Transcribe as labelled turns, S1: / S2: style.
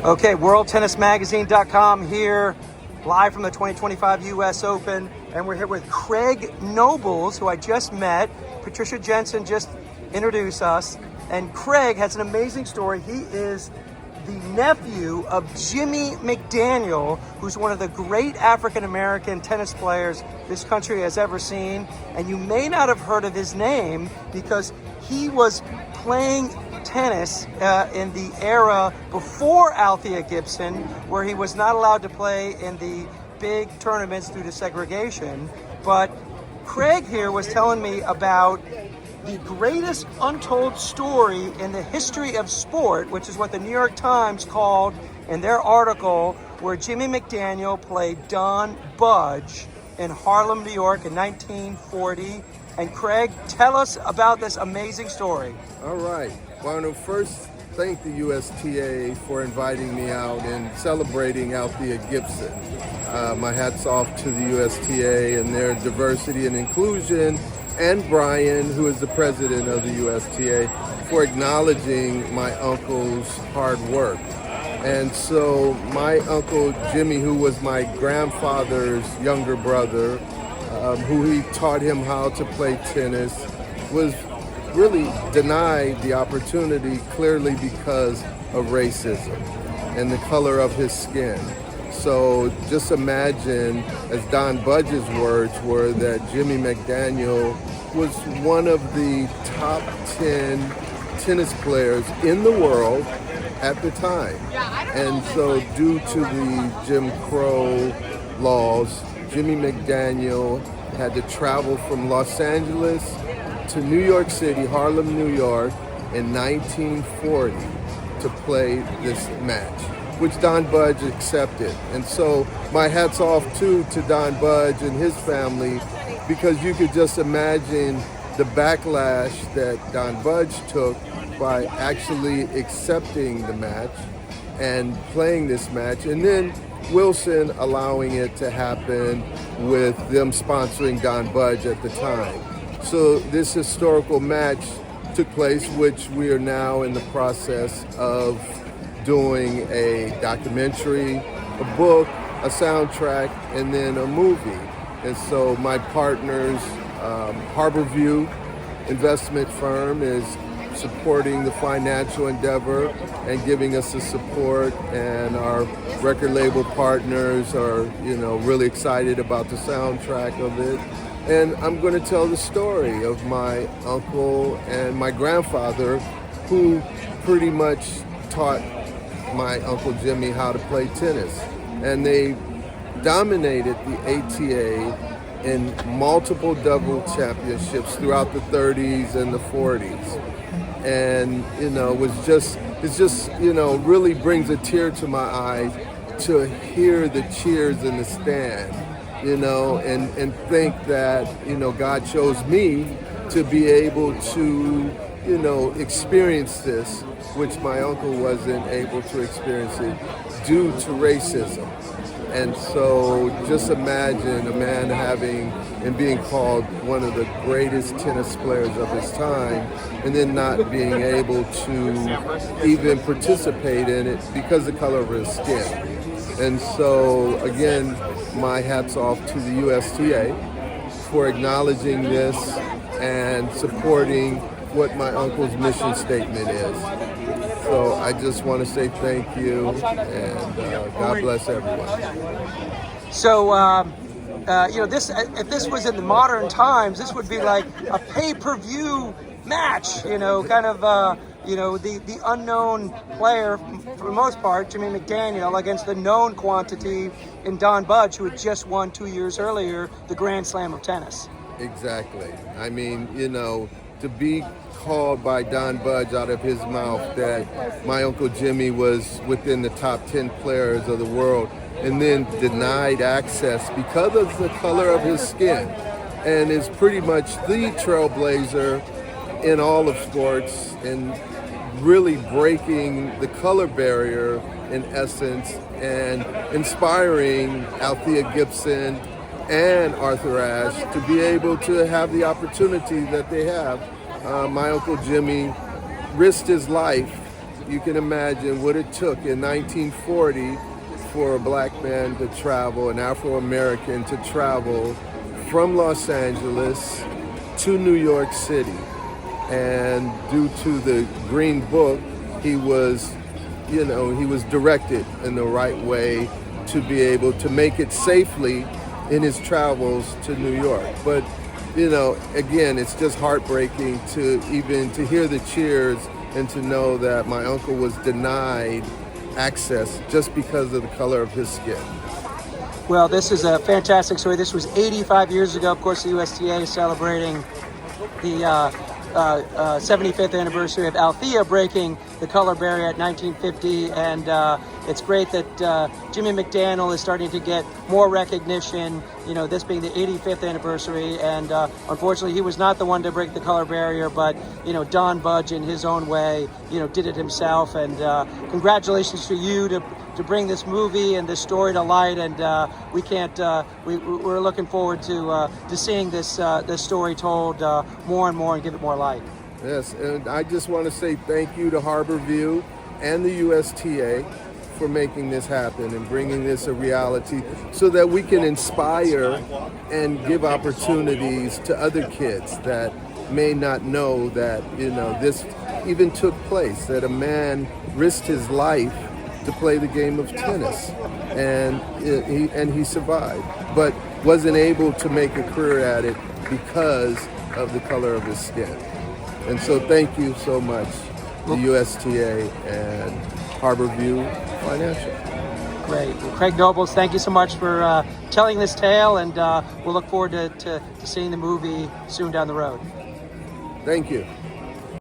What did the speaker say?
S1: Okay, WorldTennisMagazine.com here, live from the 2025 U.S. Open, and we're here with Craig Nobles, who I just met. Patricia Jensen just introduced us, and Craig has an amazing story. He is the nephew of Jimmie McDaniel, who's one of the great African-American tennis players this country has ever seen, and you may not have heard of his name because he was playing tennis in the era before Althea Gibson, where he was not allowed to play in the big tournaments due to segregation. But Craig here was telling me about the greatest untold story in the history of sport, which is what the New York Times called in their article, where Jimmie McDaniel played Don Budge in Harlem, New York in 1940. And Craig, tell us about this amazing story.
S2: All right. Well, I want to first thank the USTA for inviting me out and celebrating Althea Gibson. My hat's off to the USTA and their diversity and inclusion, and Brian, who is the president of the USTA, for acknowledging my uncle's hard work. And so my uncle Jimmie, who was my grandfather's younger brother, who he taught him how to play tennis, was really denied the opportunity clearly because of racism and the color of his skin. So just imagine, as Don Budge's words were, that Jimmie McDaniel was one of the top 10 tennis players in the world at the time. And so due to the Jim Crow laws, Jimmie McDaniel had to travel from Los Angeles to New York City, Harlem, New York, in 1940 to play this match, which Don Budge accepted. And so my hat's off too to Don Budge and his family, because you could just imagine the backlash that Don Budge took by actually accepting the match and playing this match, and then Wilson allowing it to happen with them sponsoring Don Budge at the time. So this historical match took place, which we are now in the process of doing a documentary, a book, a soundtrack, and then a movie. And so my partner's Harborview investment firm is supporting the financial endeavor and giving us the support, and our record label partners are, really excited about the soundtrack of it. And I'm going to tell the story of my uncle and my grandfather, who pretty much taught my Uncle Jimmie how to play tennis. And they dominated the ATA in multiple double championships throughout the 30s and the 40s. And, it just really brings a tear to my eye to hear the cheers in the stand, and think that, God chose me to be able to, experience this, which my uncle wasn't able to experience it due to racism. And so just imagine a man having and being called one of the greatest tennis players of his time, and then not being able to even participate in it because of the color of his skin. And so again, my hat's off to the USTA for acknowledging this and supporting what my uncle's mission statement is. So I just want to say thank you, and God bless everyone.
S1: So, this if this was in the modern times, this would be like a pay-per-view match, the unknown player, for the most part, Jimmie McDaniel, against the known quantity in Don Budge, who had just won 2 years earlier the Grand Slam of tennis.
S2: Exactly. I mean, to be called by Don Budge out of his mouth that my Uncle Jimmie was within the top 10 players of the world, and then denied access because of the color of his skin, and is pretty much the trailblazer in all of sports, and really breaking the color barrier in essence, and inspiring Althea Gibson and Arthur Ashe to be able to have the opportunity that they have. My Uncle Jimmie risked his life you can imagine what it took in 1940 for a black man to travel, an Afro-American to travel from Los Angeles to New York City. And due to the Green Book, he was directed in the right way to be able to make it safely in his travels to New York. But, again, it's just heartbreaking to hear the cheers and to know that my uncle was denied access just because of the color of his skin.
S1: Well, this is a fantastic story. This was 85 years ago. Of course, the USTA is celebrating the 75th anniversary of Althea breaking the color barrier at 1950, and it's great that Jimmie McDaniel is starting to get more recognition, this being the 85th anniversary, and unfortunately he was not the one to break the color barrier, but Don Budge in his own way did it himself, and congratulations to you to bring this movie and this story to light, and we're looking forward to seeing this story told more and more and give it more light.
S2: Yes, and I just want to say thank you to Harborview and the USTA for making this happen and bringing this a reality so that we can inspire and give opportunities to other kids that may not know that this even took place, that a man risked his life to play the game of tennis, and he survived, but wasn't able to make a career at it because of the color of his skin. And so thank you so much, the USTA and Harborview Financial.
S1: Great. Well, Craig Nobles, thank you so much for telling this tale, and we'll look forward to seeing the movie soon down the road.
S2: Thank you.